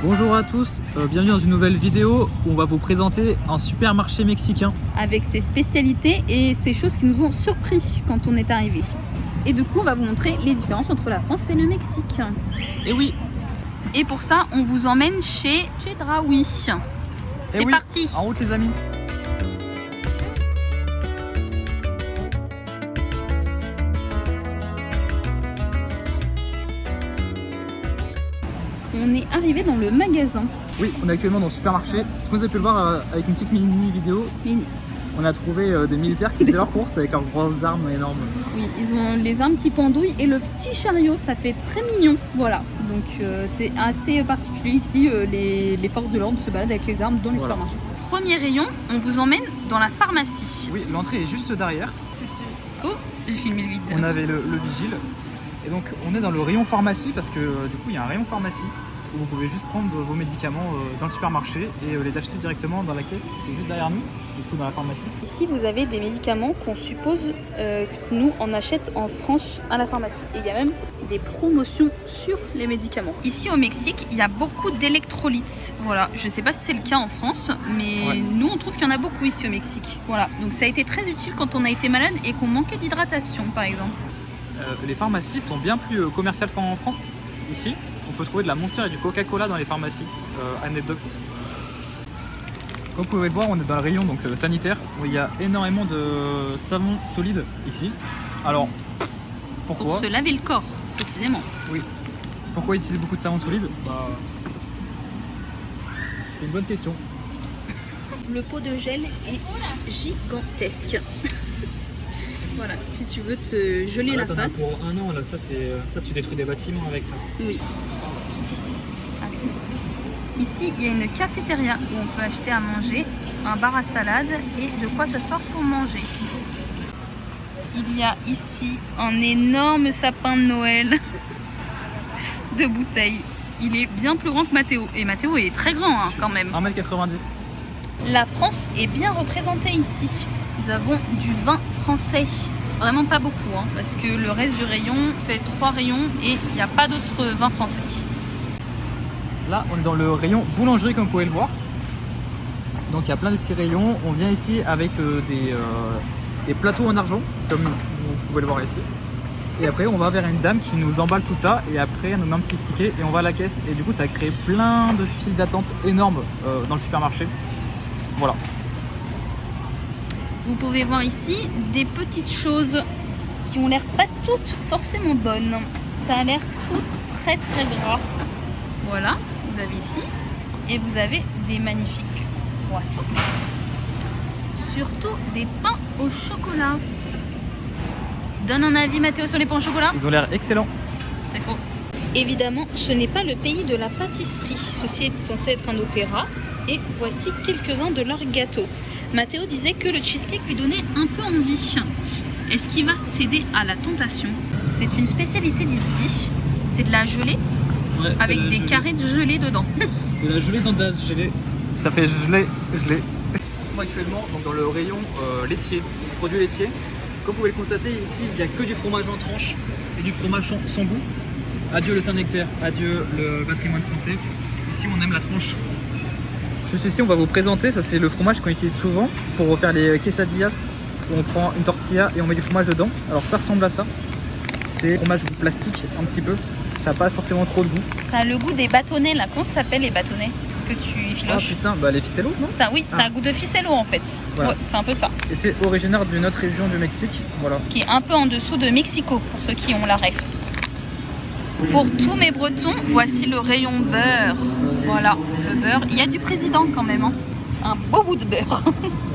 Bonjour à tous, bienvenue dans une nouvelle vidéo où on va vous présenter un supermarché mexicain. Avec ses spécialités et ses choses qui nous ont surpris quand on est arrivé. Et du coup, on va vous montrer les différences entre la France et le Mexique. Et oui. Et pour ça, on vous emmène chez Chedraui. C'est oui, parti. En route les amis. On est arrivé dans le magasin. Oui, on est actuellement dans le supermarché. Comme vous avez pu le voir avec une petite mini vidéo, on a trouvé des militaires qui faisaient leurs courses avec leurs grosses armes énormes. Oui, ils ont les armes qui pendouillent et le petit chariot, ça fait très mignon. Voilà, donc c'est assez particulier ici, les forces de l'ordre se baladent avec les armes dans les supermarchés. Premier rayon, on vous emmène dans la pharmacie. Oui, l'entrée est juste derrière. Oh, j'ai filmé le vide. On avait le vigile. Et donc on est dans le rayon pharmacie parce que du coup il y a un rayon pharmacie où vous pouvez juste prendre vos médicaments dans le supermarché et les acheter directement dans la caisse qui est juste derrière nous, du coup dans la pharmacie. Ici vous avez des médicaments qu'on suppose que nous on achète en France à la pharmacie. Et il y a même des promotions sur les médicaments. Ici au Mexique il y a beaucoup d'électrolytes. Voilà, je sais pas si c'est le cas en France, mais nous on trouve qu'il y en a beaucoup ici au Mexique. Voilà, donc ça a été très utile quand on a été malade et qu'on manquait d'hydratation par exemple. Les pharmacies sont bien plus commerciales qu'en France. Ici, on peut trouver de la Monster et du Coca-Cola dans les pharmacies. Anecdote. Comme vous pouvez le voir, on est dans le rayon donc, sanitaire où il y a énormément de savon solide ici. Alors, pourquoi? Pour se laver le corps, précisément. Oui. Pourquoi ils utilisent beaucoup de savon solide? C'est une bonne question. Le pot de gel est gigantesque. Voilà, si tu veux te geler la face. Pour un an, là, ça tu détruis des bâtiments avec ça. Oui. Ici, il y a une cafétéria où on peut acheter à manger, un bar à salade et de quoi s'asseoir pour manger. Il y a ici un énorme sapin de Noël de bouteilles. Il est bien plus grand que Mathéo. Et Mathéo est très grand quand même. 1m90. La France est bien représentée ici. Nous avons du vin français. Vraiment pas beaucoup, parce que le reste du rayon fait 3 rayons et il n'y a pas d'autres vins français. Là, on est dans le rayon boulangerie comme vous pouvez le voir. Donc il y a plein de petits rayons. On vient ici avec des plateaux en argent, comme vous pouvez le voir ici. Et après, on va vers une dame qui nous emballe tout ça. Et après, elle nous met un petit ticket et on va à la caisse. Et du coup, ça crée plein de files d'attente énormes dans le supermarché. Voilà. Vous pouvez voir ici des petites choses qui ont l'air pas toutes forcément bonnes. Ça a l'air tout très gras. Voilà, vous avez ici. Et vous avez des magnifiques croissants. Surtout des pains au chocolat. Donne un avis Mathéo sur les pains au chocolat. Ils ont l'air excellents. C'est faux. Évidemment, ce n'est pas le pays de la pâtisserie. Ceci est censé être un opéra. Et voici quelques-uns de leurs gâteaux. Mathéo disait que le cheesecake lui donnait un peu envie. Est-ce qu'il va céder à la tentation? C'est une spécialité d'ici. C'est de la gelée avec des carrés de gelée dedans. De la gelée dans de la gelée. Ça fait gelée. Nous sommes actuellement donc, dans le rayon laitier, produits laitiers. Comme vous pouvez le constater, ici il n'y a que du fromage en tranche et du fromage sans goût. Adieu le Saint-Nectaire, adieu le patrimoine français. Ici on aime la tranche. Juste ici, on va vous présenter, ça c'est le fromage qu'on utilise souvent pour refaire les quesadillas où on prend une tortilla et on met du fromage dedans. Alors ça ressemble à ça. C'est fromage plastique un petit peu. Ça n'a pas forcément trop de goût. Ça a le goût des bâtonnets là. Comment ça s'appelle les bâtonnets que tu filoches? Ah putain, les ficellos, non? Ça, oui, ça a goût de ficello en fait. Voilà. Ouais, c'est un peu ça. Et c'est originaire d'une autre région du Mexique. Voilà. Qui est un peu en dessous de Mexico pour ceux qui ont la ref. Pour tous mes Bretons, voici le rayon beurre. Voilà, le beurre. Il y a du président quand même. Un beau bout de beurre.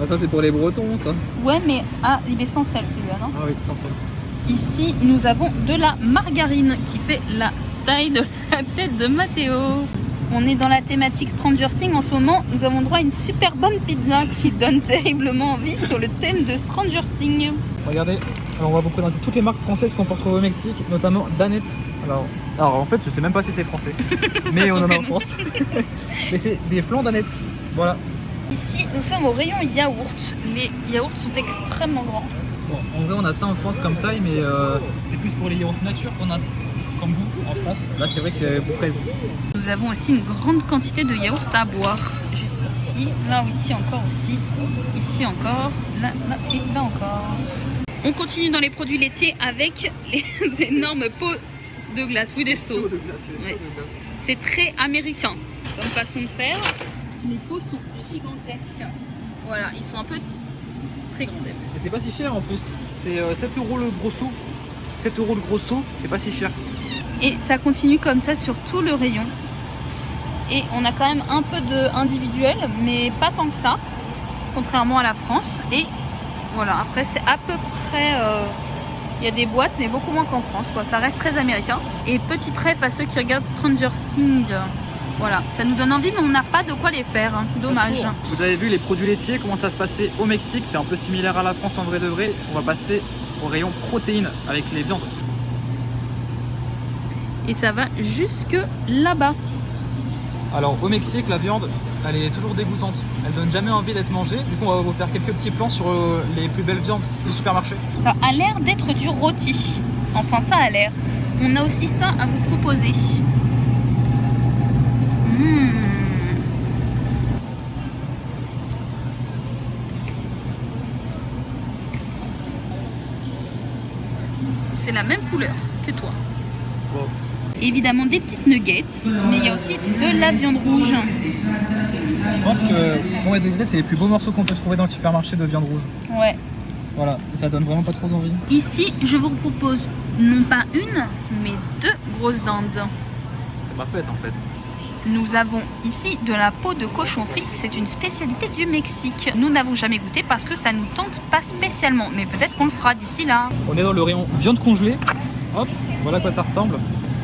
Ça c'est pour les Bretons ça. Ouais mais il est sans sel celui-là, non? Ah oui, sans sel. Ici nous avons de la margarine qui fait la taille de la tête de Mathéo. On est dans la thématique Stranger Things en ce moment. Nous avons droit à une super bonne pizza qui donne terriblement envie sur le thème de Stranger Things. Regardez, alors on va vous présenter toutes les marques françaises qu'on peut retrouver au Mexique, notamment Danette. Alors en fait, je sais même pas si c'est français, mais on en a en France. Mais c'est des flancs Danette. Voilà. Ici, nous sommes au rayon yaourt. Les yaourts sont extrêmement grands. Bon, en vrai, on a ça en France comme taille, mais c'est plus pour les yaourts nature qu'on a comme goût en France. Là, c'est vrai que c'est goût fraise. Nous avons aussi une grande quantité de yaourt à boire. Juste ici, là ici encore aussi, ici encore, là et là encore. On continue dans les produits laitiers avec les énormes pots de glace, oui des seaux. Ouais. C'est très américain comme façon de faire. Les pots sont gigantesques. Voilà, ils sont un peu très grands. Et c'est pas si cher en plus. C'est 7 € le gros seau. 7 € le gros seau, c'est pas si cher. Et ça continue comme ça sur tout le rayon. Et on a quand même un peu de individuel, mais pas tant que ça, contrairement à la France. Et voilà, après c'est à peu près... il y a des boîtes, mais beaucoup moins qu'en France, quoi. Ça reste très américain. Et petit rêve à ceux qui regardent Stranger Things. Voilà, ça nous donne envie, mais on n'a pas de quoi les faire. Hein. Dommage. Vous avez vu les produits laitiers, comment ça se passait au Mexique. C'est un peu similaire à la France en vrai de vrai. On va passer au rayon protéines avec les viandes. Et ça va jusque là-bas. Alors au Mexique, la viande, elle est toujours dégoûtante. Elle donne jamais envie d'être mangée. Du coup, on va vous faire quelques petits plans sur les plus belles viandes du supermarché. Ça a l'air d'être du rôti. Enfin, ça a l'air. On a aussi ça à vous proposer. C'est la même couleur que toi. Wow. Évidemment des petites nuggets, mais il y a aussi de la viande rouge. Je pense que premier degré, c'est les plus beaux morceaux qu'on peut trouver dans le supermarché de viande rouge. Ouais. Voilà, ça donne vraiment pas trop d'envie. Ici, je vous propose non pas une, mais 2 grosses dindes. C'est ma fête en fait. Nous avons ici de la peau de cochon frit, c'est une spécialité du Mexique. Nous n'avons jamais goûté parce que ça nous tente pas spécialement, mais peut-être qu'on le fera d'ici là. On est dans le rayon viande congelée. Hop, voilà à quoi ça ressemble,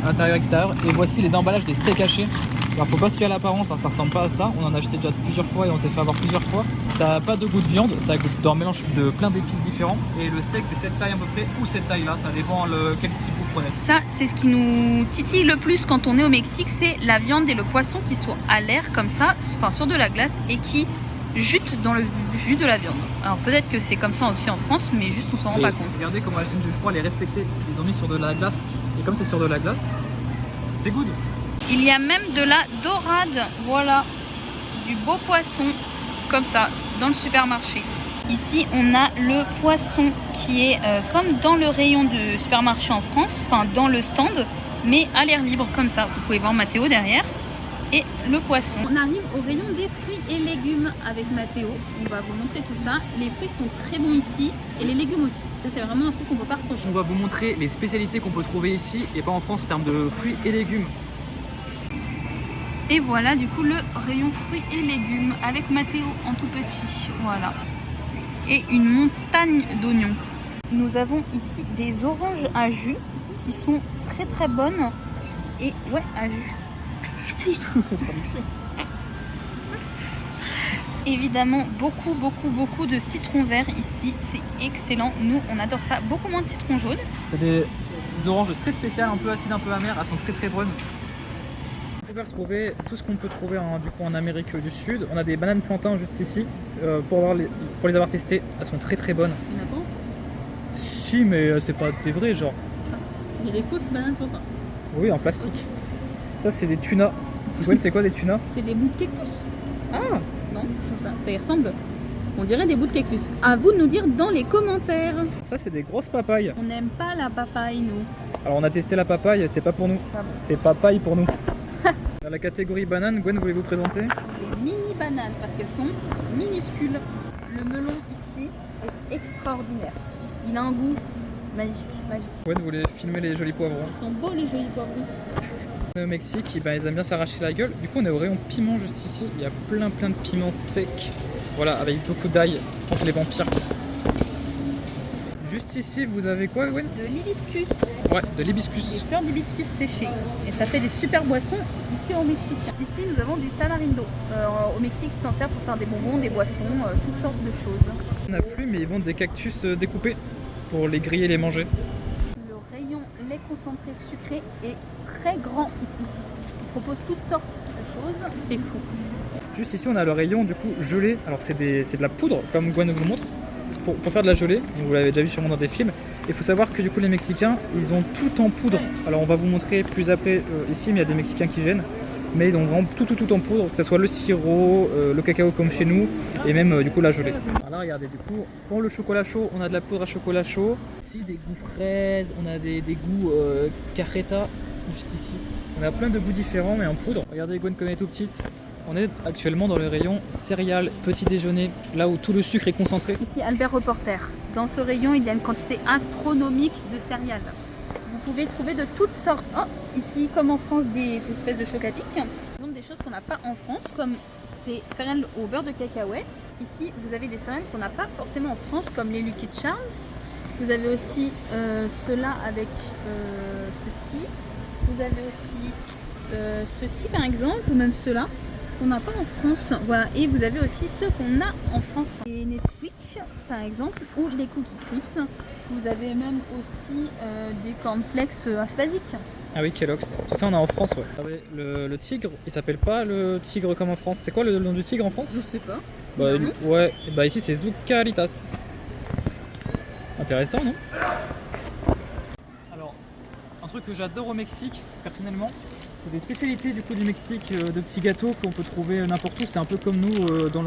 intérieur extérieur. Et voici les emballages des steaks hachés. Alors faut pas se fier à l'apparence, hein, ça ressemble pas à ça. On en a acheté déjà plusieurs fois et on s'est fait avoir plusieurs fois. Ça n'a pas de goût de viande, ça a goût d'un mélange de plein d'épices différents. Et le steak fait cette taille à peu près ou cette taille là, ça dépend quel type vous prenez. Ça, c'est ce qui nous titille le plus quand on est au Mexique, c'est la viande et le poisson qui sont à l'air comme ça, enfin sur de la glace et qui jutent dans le jus de la viande. Alors peut-être que c'est comme ça aussi en France, mais juste on s'en rend pas compte. Regardez comment la chaîne du froid elle est respectée. Ils ont mis sur de la glace et comme c'est sur de la glace, c'est good. Il y a même de la dorade, voilà, du beau poisson, comme ça, dans le supermarché. Ici, on a le poisson qui est comme dans le rayon du supermarché en France, enfin dans le stand, mais à l'air libre, comme ça. Vous pouvez voir Mathéo derrière. Et le poisson. On arrive au rayon des fruits et légumes avec Mathéo. On va vous montrer tout ça. Les fruits sont très bons ici et les légumes aussi. Ça, c'est vraiment un truc qu'on ne peut pas reprocher. On va vous montrer les spécialités qu'on peut trouver ici et pas en France en termes de fruits et légumes. Et voilà du coup le rayon fruits et légumes avec Mathéo en tout petit, voilà. Et une montagne d'oignons. Nous avons ici des oranges à jus qui sont très très bonnes. Et ouais, à jus. C'est plus une traduction. Évidemment beaucoup de citron vert ici, c'est excellent. Nous on adore ça, beaucoup moins de citron jaune. C'est des oranges très spéciales, un peu acides, un peu amères, elles sont très très bonnes. On peut retrouver tout ce qu'on peut trouver du coup en Amérique du Sud. On a des bananes plantains juste ici pour les avoir testées. Elles sont très très bonnes. Il y en a pas? Si, mais c'est pas des vrais genre. Il y a des fausses bananes plantains. Oui, en plastique. Ça c'est des tunas. Gwen, c'est quoi des tunas? C'est des bouts de cactus. Ah, Non, ça y ressemble. On dirait des bouts de cactus. À vous de nous dire dans les commentaires. ça c'est des grosses papayes. On n'aime pas la papaye nous. Alors on a testé la papaye, c'est pas pour nous. C'est papaye pour nous. Dans la catégorie banane, Gwen, voulez-vous présenter? Les mini bananes parce qu'elles sont minuscules. Le melon ici est extraordinaire. Il a un goût magique. Gwen voulait filmer les jolis poivrons. Ils sont beaux les jolis poivrons. Au Mexique, ils aiment bien s'arracher la gueule. Du coup, on est au rayon piment juste ici. Il y a plein de piments secs. Voilà, avec beaucoup d'ail contre les vampires. Juste ici, vous avez quoi, Gwen? De l'hibiscus. Ouais, de l'hibiscus. Des fleurs d'hibiscus séchées. Et ça fait des super boissons ici au Mexique. Ici, nous avons du tamarindo. Au Mexique, ils s'en servent pour faire des bonbons, des boissons, toutes sortes de choses. On n'a plus, mais ils vendent des cactus découpés pour les griller et les manger. Le rayon lait concentré sucré est très grand ici. Ils proposent toutes sortes de choses. C'est fou. Juste ici, on a le rayon du coup gelé. Alors, c'est de la poudre, comme Gwen vous montre. pour faire de la gelée, vous l'avez déjà vu sûrement dans des films. Il faut savoir que du coup les Mexicains, ils ont tout en poudre. Alors on va vous montrer plus après ici, mais il y a des Mexicains qui gênent. Mais ils ont vraiment tout en poudre, que ce soit le sirop, le cacao comme chez nous, et même du coup la gelée. Alors là regardez, du coup pour le chocolat chaud, on a de la poudre à chocolat chaud. Ici des goûts fraises, on a des goûts cajeta, juste ici. On a plein de goûts différents mais en poudre. Regardez Gwen comme elle est tout petite. On est actuellement dans le rayon céréales, petit déjeuner, là où tout le sucre est concentré. Ici Albert Reporter. Dans ce rayon, il y a une quantité astronomique de céréales. Vous pouvez trouver de toutes sortes. Oh, ici, comme en France, des espèces de chocapic. Donc des choses qu'on n'a pas en France, comme ces céréales au beurre de cacahuète. Ici, vous avez des céréales qu'on n'a pas forcément en France, comme les Lucky Charms. Vous avez aussi ceux-là avec ceci. Vous avez aussi ceci par exemple, ou même ceux-là qu'on n'a pas en France. Voilà. Et vous avez aussi ceux qu'on a en France. Les Nesquik par exemple, ou les Cookie Crisps. Vous avez même aussi des cornflakes aspasiques. Ah oui, Kellogg's. Tout ça on a en France, ouais. Ah ouais, le tigre, il s'appelle pas le tigre comme en France. C'est quoi le nom du tigre en France? Je sais pas. Bah, ouais, bah ici c'est Zucaritas. Intéressant, non? Alors, un truc que j'adore au Mexique, personnellement, c'est des spécialités du coup du Mexique, de petits gâteaux qu'on peut trouver n'importe où. C'est un peu comme nous, quand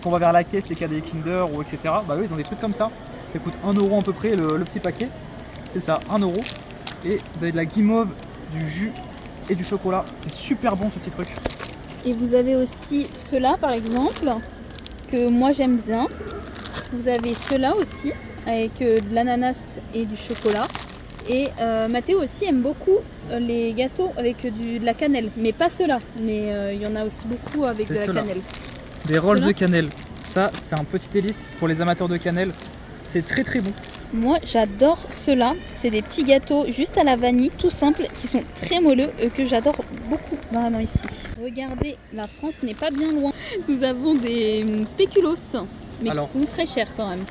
on va vers la caisse et qu'il y a des Kinder ou etc. Bah eux ils ont des trucs comme ça. Ça coûte 1 € à peu près le petit paquet. C'est ça, 1 €. Et vous avez de la guimauve, du jus et du chocolat. C'est super bon ce petit truc. Et vous avez aussi ceux-là par exemple, que moi j'aime bien. Vous avez ceux-là aussi, avec de l'ananas et du chocolat. Et Mathéo aussi aime beaucoup les gâteaux avec de la cannelle. Mais pas ceux-là, mais il y en a aussi beaucoup avec de la cannelle. Des rolls de cannelle. Ça, c'est un petit délice pour les amateurs de cannelle. C'est très très bon. Moi j'adore ceux-là, c'est des petits gâteaux juste à la vanille, tout simple, qui sont très moelleux, que j'adore beaucoup vraiment ici. Regardez, la France n'est pas bien loin. Nous avons des spéculoos, mais qui sont très chers quand même.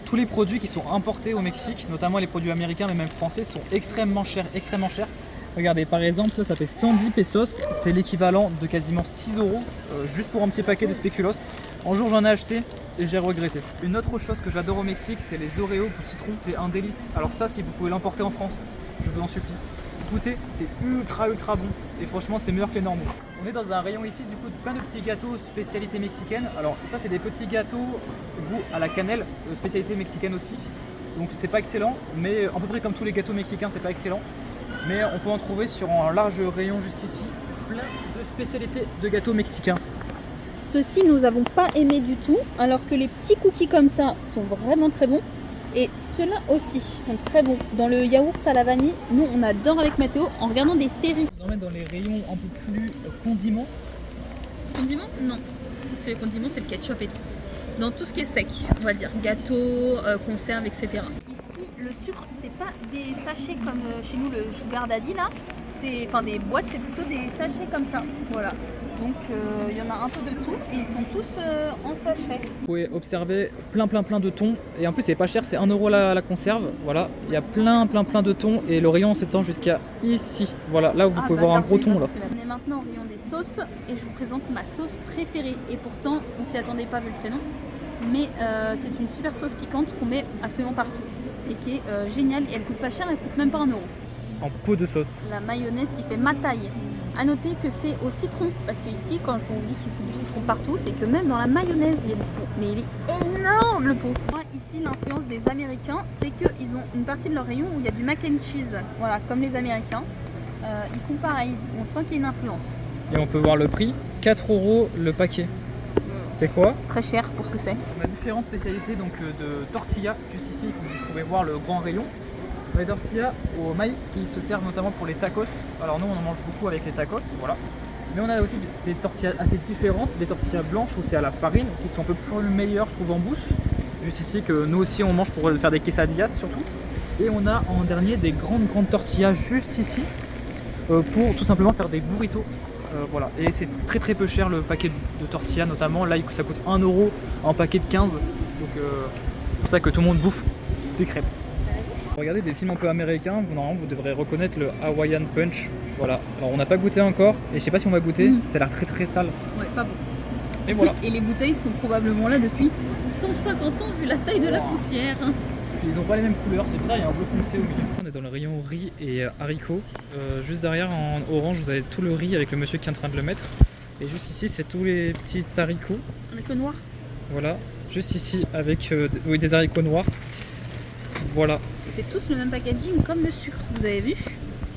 Tous les produits qui sont importés au Mexique, notamment les produits américains mais même français, sont extrêmement chers, extrêmement chers. Regardez, par exemple, là, ça fait 110 pesos, c'est l'équivalent de quasiment 6 € juste pour un petit paquet de spéculoos. Un jour j'en ai acheté et j'ai regretté. Une autre chose que j'adore au Mexique, c'est les Oreos au citron, c'est un délice. Alors ça, si vous pouvez l'importer en France, je vous en supplie. Goûtez, c'est ultra bon et franchement c'est meilleur que les normaux. On est dans un rayon ici du coup de plein de petits gâteaux spécialité mexicaine. Alors ça c'est des petits gâteaux goût à la cannelle, spécialité mexicaine aussi. Donc c'est pas excellent, mais à peu près comme tous les gâteaux mexicains c'est pas excellent. Mais on peut en trouver sur un large rayon juste ici, plein de spécialités de gâteaux mexicains. Ceux-ci nous n'avons pas aimé du tout, alors que les petits cookies comme ça sont vraiment très bons. Et ceux-là aussi sont très bons. Dans le yaourt à la vanille, nous on adore avec Mathéo en regardant des séries. Je vous emmène dans les rayons un peu plus condiments. Condiments? Non. C'est les condiments, c'est le ketchup et tout. Dans tout ce qui est sec, on va dire gâteau, conserve, etc. Ici, le sucre, c'est pas des sachets comme chez nous le Sugar Daddy là. Enfin des boîtes, c'est plutôt des sachets comme ça. Voilà. Donc il y en a un peu de tout et ils sont tous en sachet. Vous pouvez observer plein de thons et en plus c'est pas cher, c'est 1 € la conserve. Voilà, il y a plein de thons et le rayon s'étend jusqu'à ici. Voilà, là où vous pouvez voir un gros thon là. On est maintenant au rayon des sauces et je vous présente ma sauce préférée. Et pourtant on s'y attendait pas vu le prénom. Mais c'est une super sauce piquante qu'on met absolument partout et qui est géniale et elle coûte pas cher, elle coûte même pas 1 €. En pot de sauce. La mayonnaise qui fait ma taille. A noter que c'est au citron, parce que ici quand on dit qu'il faut du citron partout, c'est que même dans la mayonnaise il y a du citron. Mais il est énorme le pot. Moi, ici l'influence des Américains, c'est qu'ils ont une partie de leur rayon où il y a du mac and cheese. Voilà, comme les Américains. Ils font pareil, on sent qu'il y a une influence. Et on peut voir le prix, 4 € le paquet. C'est quoi? Très cher pour ce que c'est. On a différentes spécialités donc, de tortillas, juste ici, comme vous pouvez voir le grand rayon. Les tortillas au maïs qui se servent notamment pour les tacos. Alors nous on en mange beaucoup avec les tacos, voilà. Mais on a aussi des tortillas assez différentes, des tortillas blanches où c'est à la farine, qui sont un peu plus meilleures je trouve en bouche. Juste ici que nous aussi on mange pour faire des quesadillas surtout. Et on a en dernier des grandes tortillas juste ici pour tout simplement faire des burritos. Voilà. Et c'est très peu cher le paquet de tortillas notamment. Là ça coûte 1 € en paquet de 15. Donc c'est pour ça que tout le monde bouffe des crêpes. Regardez des films un peu américains, normalement vous devrez reconnaître le Hawaiian Punch. Voilà, alors on n'a pas goûté encore et je sais pas si on va goûter, ça a l'air très sale. Ouais, pas bon. Et voilà. Et les bouteilles sont probablement là depuis 150 ans vu la taille de la poussière. Ils n'ont pas les mêmes couleurs, c'est vrai, il y a un bleu foncé au milieu. On est dans le rayon riz et haricots. Juste derrière en orange, vous avez tout le riz avec le monsieur qui est en train de le mettre. Et juste ici, c'est tous les petits haricots. Avec le noir. Voilà, juste ici avec des haricots noirs. Voilà. C'est tous le même packaging comme le sucre, vous avez vu?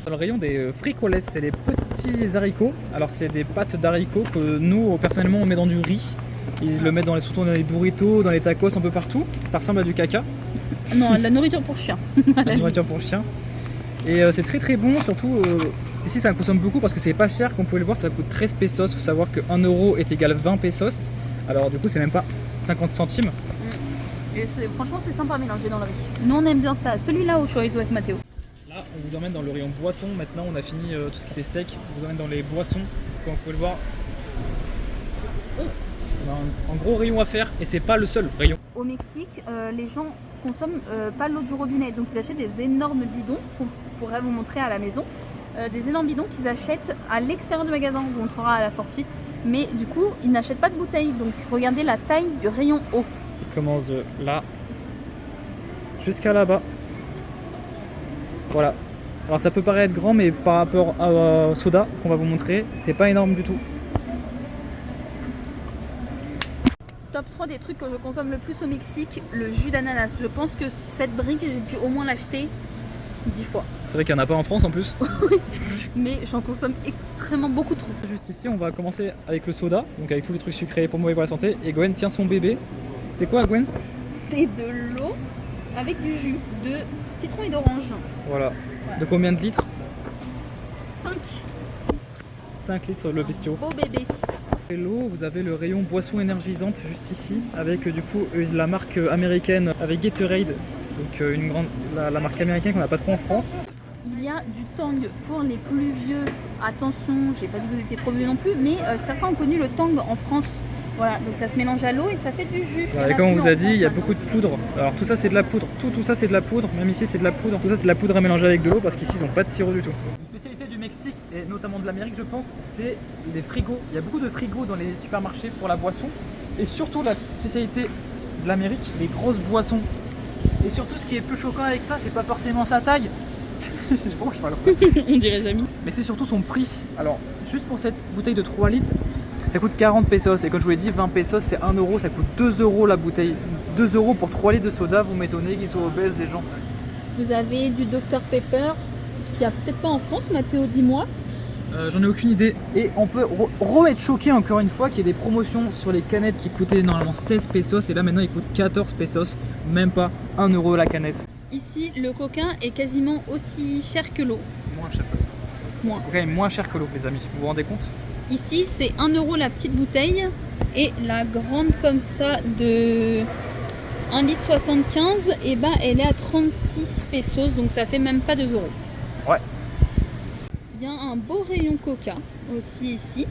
Dans le rayon des frijoles, c'est les petits haricots. Alors c'est des pâtes d'haricots que nous, personnellement, on met dans du riz. Ils le mettent surtout dans les burritos, dans les tacos, un peu partout. Ça ressemble à du caca. Non, la nourriture pour chien. La nourriture pour chien. Et c'est très très bon, surtout ici ça consomme beaucoup parce que c'est pas cher, comme vous pouvez le voir, ça coûte 13 pesos. Il faut savoir que 1 euro est égal à 20 pesos. Alors du coup c'est même pas 50 centimes. Et franchement c'est sympa à mélanger dans le riz. Nous on aime bien ça, celui-là au chorizo avec Mathéo. Là on vous emmène dans le rayon boisson, maintenant on a fini tout ce qui était sec. On vous emmène dans les boissons, comme vous pouvez le voir. On a un gros rayon à faire et c'est pas le seul rayon. Au Mexique, les gens consomment pas l'eau du robinet, donc ils achètent des énormes bidons qu'on pourrait vous montrer à la maison. Des énormes bidons qu'ils achètent à l'extérieur du magasin, on vous montrera à la sortie. Mais du coup, ils n'achètent pas de bouteilles, donc regardez la taille du rayon eau. Il commence de là jusqu'à là-bas. Voilà. Alors ça peut paraître grand, mais par rapport au soda qu'on va vous montrer, c'est pas énorme du tout. Top 3 des trucs que je consomme le plus au Mexique, le jus d'ananas. Je pense que cette brique, j'ai dû au moins l'acheter 10 fois. C'est vrai qu'il n'y en a pas en France en plus. Mais j'en consomme extrêmement beaucoup trop. Juste ici, on va commencer avec le soda, donc avec tous les trucs sucrés pour mauvais pour la santé. Et Gwen tient son bébé. C'est quoi, Gwen? C'est de l'eau avec du jus de citron et d'orange. Voilà. De combien de litres? 5. 5 litres le bestiau. Beau bébé. Et l'eau, vous avez le rayon boisson énergisante juste ici, avec du coup la marque américaine, avec Gatorade, donc la marque américaine qu'on n'a pas trop en France. Il y a du Tang pour les plus vieux. Attention, j'ai pas dit que vous étiez trop vieux non plus, mais certains ont connu le Tang en France. Voilà, donc ça se mélange à l'eau et ça fait du jus. Et comme on vous a dit, il y a beaucoup de poudre. Alors tout ça c'est de la poudre, tout ça c'est de la poudre, même ici c'est de la poudre. Tout ça c'est de la poudre à mélanger avec de l'eau parce qu'ici ils n'ont pas de sirop du tout. Une spécialité du Mexique et notamment de l'Amérique je pense, c'est les frigos. Il y a beaucoup de frigos dans les supermarchés pour la boisson. Et surtout la spécialité de l'Amérique, les grosses boissons. Et surtout ce qui est plus choquant avec ça, c'est pas forcément sa taille. Je sais pas pourquoi je parle après. On dirait jamais. Mais c'est surtout son prix. Alors juste pour cette bouteille de 3 litres, ça coûte 40 pesos et comme je vous l'ai dit, 20 pesos c'est 1 euro, ça coûte 2 euros la bouteille. 2 euros pour 3 litres de soda, vous m'étonnez qu'ils soient obèses les gens. Vous avez du Dr Pepper, qui a peut-être pas en France, Mathéo, dis-moi. J'en ai aucune idée. Et on peut être choqué encore une fois qu'il y ait des promotions sur les canettes qui coûtaient normalement 16 pesos et là maintenant ils coûtent 14 pesos, même pas 1 euro la canette. Ici, le coca est quasiment aussi cher que l'eau. Moins cher. Moins. Le coca est moins cher que l'eau les amis, vous vous rendez compte? Ici, c'est 1 euro la petite bouteille et la grande comme ça de 1,75 litre, et ben elle est à 36 pesos, donc ça fait même pas 2 euros. Ouais. Il y a un beau rayon coca aussi ici.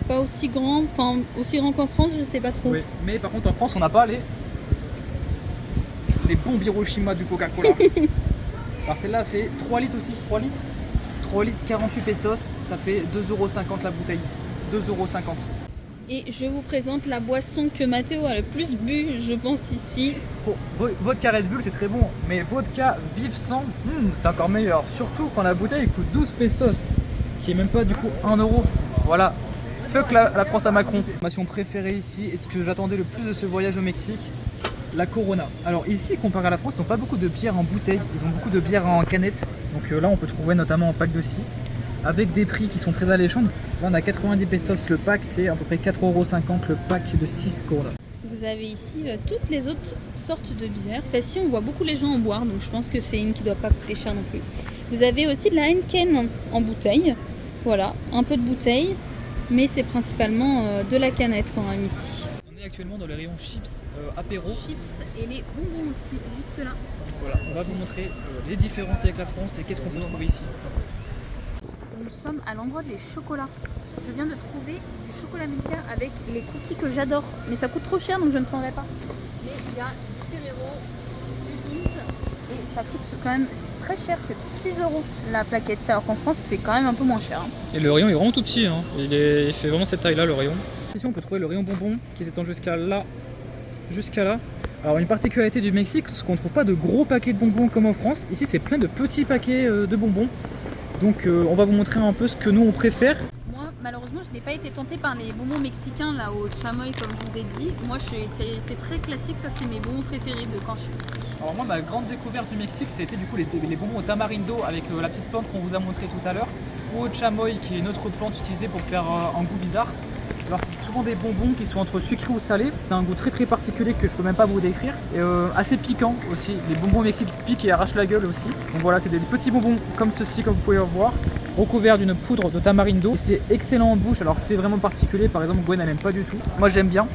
Pas aussi grand, enfin aussi grand qu'en France, je sais pas trop. Oui, mais par contre en France on n'a pas les bombes Hiroshima du Coca-Cola. Alors celle-là fait 3 litres aussi, 3 litres. 3 litres 48 pesos, ça fait 2,50 € la bouteille. 2,50 €. Et je vous présente la boisson que Mathéo a le plus bu, je pense ici. Bon, vodka Red Bull c'est très bon, mais vodka vive sang, c'est encore meilleur. Surtout quand la bouteille coûte 12 pesos, qui est même pas du coup 1 euro. Voilà, fuck la France à Macron. Ma passion préférée ici, et ce que j'attendais le plus de ce voyage au Mexique, la Corona. Alors ici, comparé à la France, ils n'ont pas beaucoup de bières en bouteille, ils ont beaucoup de bières en canette. Donc là on peut trouver notamment en pack de 6, avec des prix qui sont très alléchants. Là on a 90 pesos le pack, c'est à peu près 4,50 € le pack de 6 Corona. Vous avez ici toutes les autres sortes de bières. Celle-ci, on voit beaucoup les gens en boire, donc je pense que c'est une qui ne doit pas coûter cher non plus. Vous avez aussi de la Heineken en bouteille. Voilà, un peu de bouteille, mais c'est principalement de la canette quand même ici. On est actuellement dans le rayon chips apéro. Chips et les bonbons aussi, juste là. Voilà, on va vous montrer les différences avec la France et qu'est-ce qu'on peut trouver ici. Nous sommes à l'endroit des chocolats. Je viens de trouver du chocolat Milka avec les cookies que j'adore. Mais ça coûte trop cher donc je ne prendrai pas. Mais il y a du Ferrero, du Lindt et ça coûte quand même très cher. C'est 6 € la plaquette. Alors qu'en France c'est quand même un peu moins cher. Et le rayon est vraiment tout petit, hein. Il fait vraiment cette taille là le rayon. Ici on peut trouver le rayon bonbons qui s'étend jusqu'à là. Alors une particularité du Mexique, c'est qu'on ne trouve pas de gros paquets de bonbons comme en France. Ici c'est plein de petits paquets de bonbons. Donc on va vous montrer un peu ce que nous on préfère. Moi malheureusement je n'ai pas été tentée par les bonbons mexicains là au chamoy comme je vous ai dit. Moi c'est très classique, ça c'est mes bonbons préférés de quand je suis ici. Alors moi ma grande découverte du Mexique c'était du coup les bonbons au tamarindo avec la petite plante qu'on vous a montré tout à l'heure. Ou au chamoy qui est une autre plante utilisée pour faire un goût bizarre. Alors c'est souvent des bonbons qui sont entre sucrés ou salés. C'est un goût très particulier que je peux même pas vous décrire. Et assez piquant aussi. Les bonbons au Mexique piquent et arrachent la gueule aussi. Donc voilà, c'est des petits bonbons comme ceci, comme vous pouvez le voir, recouverts d'une poudre de tamarindo. C'est excellent en bouche. Alors c'est vraiment particulier. Par exemple, Gwen elle n'aime pas du tout. Moi j'aime bien.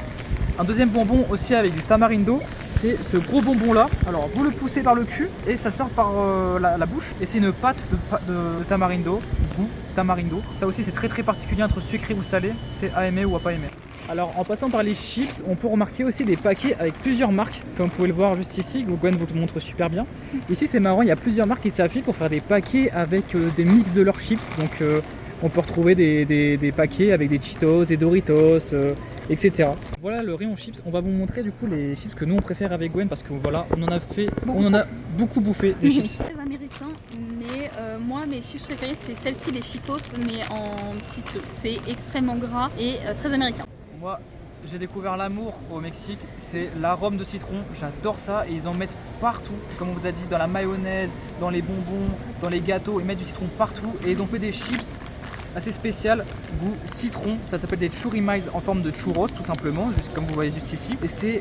Un deuxième bonbon aussi avec du tamarindo, c'est ce gros bonbon là. Alors vous le poussez par le cul et ça sort par la bouche. Et c'est une pâte de tamarindo, goût tamarindo. Ça aussi c'est très particulier entre sucré ou salé, c'est à aimer ou à pas aimer. Alors en passant par les chips, on peut remarquer aussi des paquets avec plusieurs marques, comme vous pouvez le voir juste ici, Gwen vous le montre super bien. Ici c'est marrant, il y a plusieurs marques qui s'affilent pour faire des paquets avec des mix de leurs chips. Donc on peut retrouver des paquets avec des Cheetos, des Doritos, etc. Voilà le rayon chips. On va vous montrer du coup les chips que nous on préfère avec Gwen parce que voilà, on en a beaucoup bouffé des chips. Très américain, mais moi mes chips préférés c'est celle-ci, les Cheetos, mais en petite. C'est extrêmement gras et très américain. Moi j'ai découvert l'amour au Mexique, c'est l'arôme de citron, j'adore ça et ils en mettent partout, comme on vous a dit, dans la mayonnaise, dans les bonbons, dans les gâteaux, ils mettent du citron partout et ils ont fait des chips assez spécial, goût citron, ça s'appelle des churrimais en forme de churros tout simplement, juste comme vous voyez juste ici. Et c'est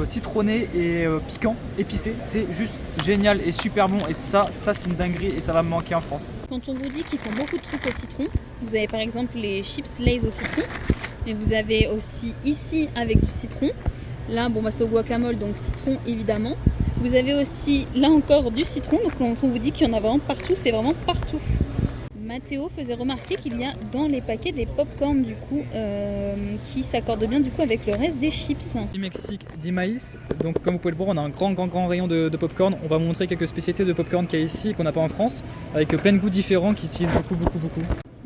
citronné et piquant, épicé, c'est juste génial et super bon et ça c'est une dinguerie et ça va me manquer en France. Quand on vous dit qu'ils font beaucoup de trucs au citron, vous avez par exemple les chips Lay's au citron, mais vous avez aussi ici avec du citron. Là bon bah c'est au guacamole donc citron évidemment. Vous avez aussi là encore du citron, donc quand on vous dit qu'il y en a vraiment partout, c'est vraiment partout. Mathéo faisait remarquer qu'il y a dans les paquets des pop-corn du coup qui s'accordent bien du coup avec le reste des chips. Du Mexique, du maïs, donc comme vous pouvez le voir on a un grand rayon de pop-corn. On va vous montrer quelques spécialités de pop-corn qu'il y a ici et qu'on n'a pas en France, avec plein de goûts différents qui utilisent beaucoup.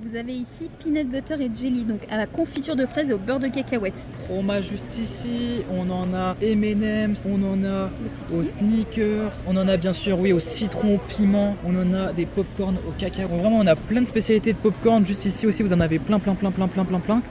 Vous avez ici peanut butter et jelly, donc à la confiture de fraises et au beurre de cacahuète. Fromage juste ici, on en a M&M's, on en a aux Snickers, on en a bien sûr oui au citron, au piment, on en a des pop-corn au cacao. Vraiment on a plein de spécialités de pop-corn, juste ici aussi vous en avez plein.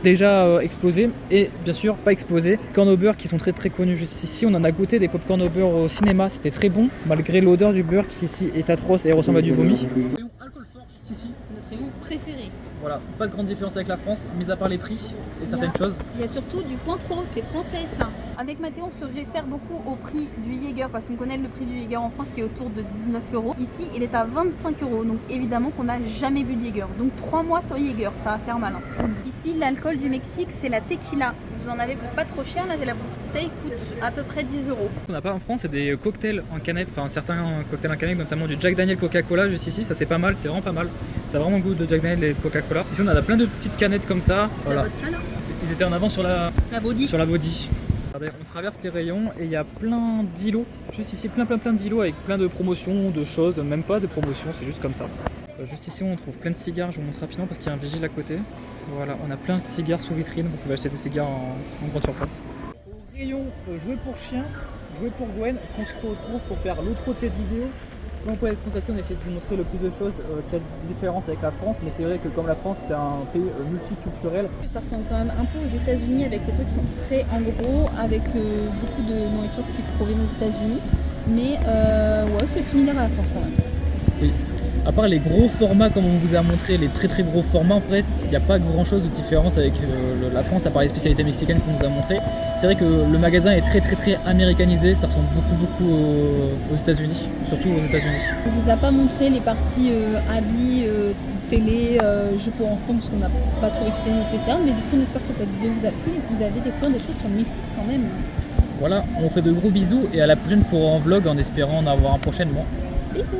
Déjà explosés et bien sûr pas explosés. Corn au beurre qui sont très connus juste ici. On en a goûté des pop-corn au beurre au cinéma, c'était très bon malgré l'odeur du beurre qui ici est atroce et ressemble à du vomi. Rayon alcool fort juste ici. Notre rayon préféré. Voilà, pas de grande différence avec la France, mis à part les prix et certaines choses. Il y a surtout du Cointreau, c'est français ça. Avec Mathéo, on se réfère beaucoup au prix du Jäger parce qu'on connaît le prix du Jäger en France qui est autour de 19 €. Ici, il est à 25 €, donc évidemment qu'on n'a jamais bu de Jäger. Donc 3 mois sur Jäger, ça va faire mal. Ici, l'alcool du Mexique, c'est la tequila. Vous en avez pour pas trop cher, là, la bouteille coûte à peu près 10 €. On n'a pas en France, c'est des cocktails en canette, enfin certains cocktails en canette, notamment du Jack Daniel Coca-Cola juste ici, ça c'est pas mal, c'est vraiment pas mal. Ça a vraiment le goût de Jack Daniel et de Coca-Cola. Ici on a plein de petites canettes comme ça. Voilà. Ils étaient en avant sur la body. Regardez, on traverse les rayons et il y a plein d'îlots, juste ici plein d'îlots avec plein de promotions, de choses, même pas de promotions, c'est juste comme ça. Juste ici on trouve plein de cigares, je vous montre rapidement parce qu'il y a un vigile à côté. Voilà, on a plein de cigares sous vitrine, vous pouvez acheter des cigares en grande surface. Au rayon jouets pour chiens, jouets pour Gwen, qu'on se retrouve pour faire l'outro de cette vidéo. Comme vous pouvez constater, on essaie de vous montrer le plus de choses qui a des différences avec la France, mais c'est vrai que comme la France c'est un pays multiculturel. Ça ressemble quand même un peu aux États-Unis avec des trucs qui sont très en gros, avec beaucoup de nourriture qui provient des États-Unis, mais ouais, c'est similaire à la France quand même. Oui. À part les gros formats comme on vous a montré, les très gros formats en fait, il n'y a pas grand chose de différence avec la France à part les spécialités mexicaines qu'on nous a montré. C'est vrai que le magasin est très américanisé, ça ressemble beaucoup aux États-Unis, surtout aux États-Unis. On vous a pas montré les parties habits, télé, jeux pour enfants parce qu'on n'a pas trouvé que c'était nécessaire, mais du coup on espère que cette vidéo vous a plu et que vous avez plein de choses sur le Mexique quand même. Voilà, on fait de gros bisous et à la prochaine pour un vlog en espérant en avoir un prochainement. Bisous.